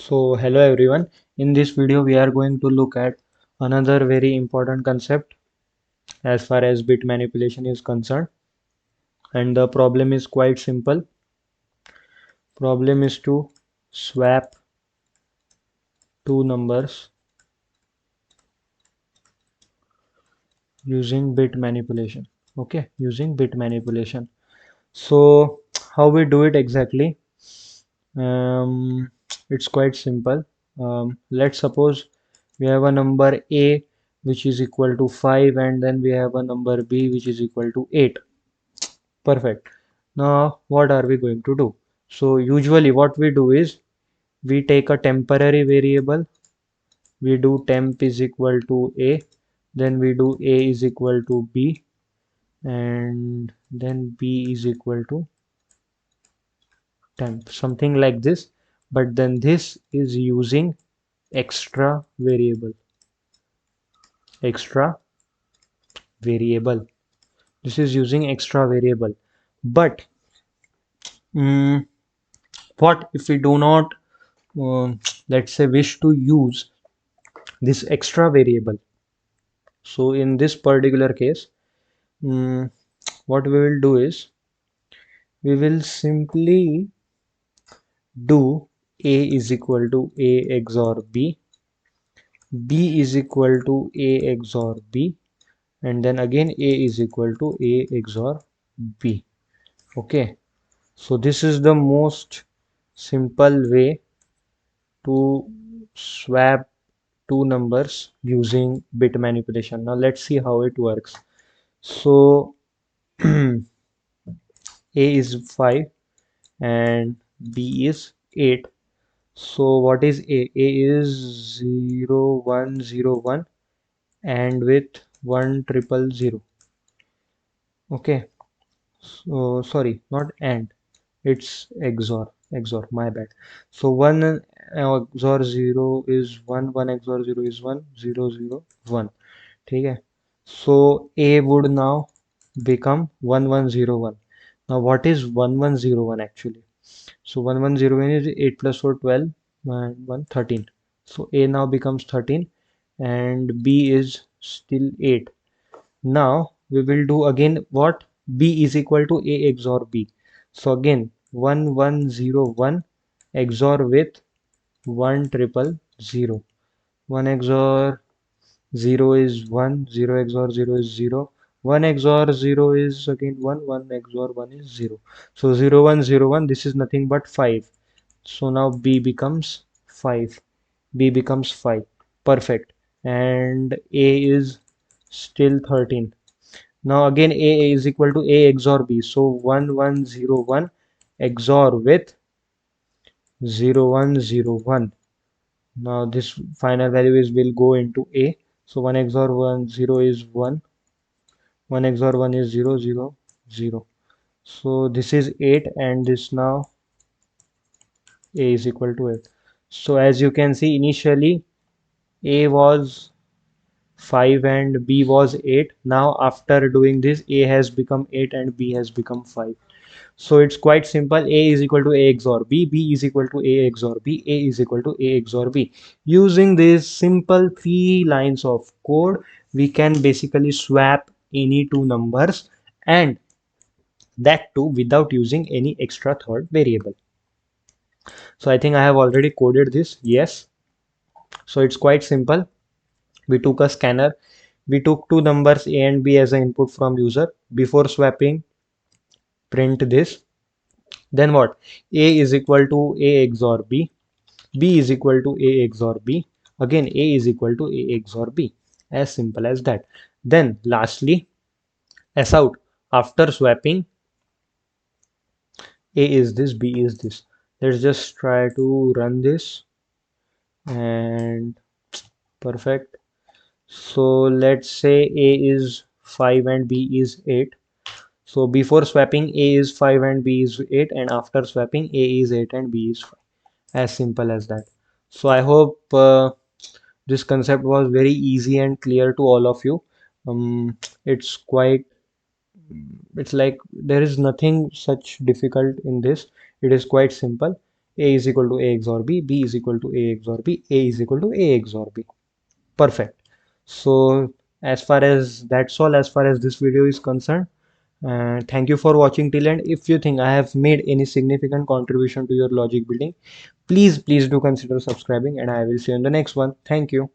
So hello everyone. In this video we are going to look at another very important concept as far as bit manipulation is concerned, and the problem is quite simple. Problem is to swap two numbers using bit manipulation. Okay, using bit manipulation. So how we do it exactly? Um, it's quite simple. Let's suppose we have a number A which is equal to 5, and then we have a number B which is equal to 8. Perfect. Now what are we going to do? So usually what we do is we take a temporary variable, we do temp is equal to A, then we do A is equal to B, and then B is equal to temp, something like this. But then this is using extra variable, extra variable. This is using extra variable. But mm, what if we do not, let's say, wish to use this extra variable? So in this particular case, mm, what we will do is we will simply do A is equal to A XOR B, B is equal to A XOR B, and then again A is equal to A XOR B. Okay, so this is the most simple way to swap two numbers using bit manipulation. Now let's see how it works. So A is 5 and B is 8. So what is A? A is 0101 and with 1000. Okay, so sorry, not and, it's XOR, my bad. So 1 XOR 0 is 1, 1 XOR 0 is 1, 0 0 1. Okay, so A would now become 1101. Now what is 1101 actually? So 1101 is 8 plus 4 12 and 1 13. So A now becomes 13 and B is still 8. Now we will do again what? B is equal to A XOR B. So again 1101 XOR with 1000. 1 XOR 0 is 1, 0 XOR 0 is 0, 1 XOR 0 is again 1, 1 XOR 1 is 0. So 0 1 0 1, this is nothing but 5. So now B becomes 5. B becomes 5. Perfect. And A is still 13. Now again A is equal to A XOR B. So 1 1 0 1 XOR with 0 1 0 1. Now this final value is will go into A. So 1 XOR 1 0 is 1. 1 XOR 1 is 0 0 0. So this is 8 and this now A is equal to 8. So as you can see, initially A was 5 and B was 8. Now after doing this, A has become 8 and B has become 5. So it's quite simple. A is equal to A XOR B, B is equal to A XOR B, A is equal to A XOR B. Using these simple 3 lines of code, we can basically swap any two numbers, and that too without using any extra third variable. So I think I have already coded this. Yes. So it's quite simple. We took a scanner. We took two numbers A and B as an input from user. Before swapping, print this. Then what? A is equal to A XOR B. B is equal to A XOR B. Again, A is equal to A XOR B. As simple as that. Then lastly, S out. After swapping, A is this, B is this. Let's just try to run this, and perfect. So let's say A is 5 and B is 8. So before swapping, A is 5 and B is 8, and after swapping, A is 8 and B is 5. As simple as that. So I hope this concept was very easy and clear to all of you. It's quite, it's like there is nothing such difficult in this. It is quite simple. A is equal to A XOR B, B is equal to A XOR B, A is equal to A XOR B. Perfect. So as far as that's all as far as this video is concerned. Thank you for watching till end. If you think I have made any significant contribution to your logic building, please do consider subscribing, and I will see you in the next one. Thank you.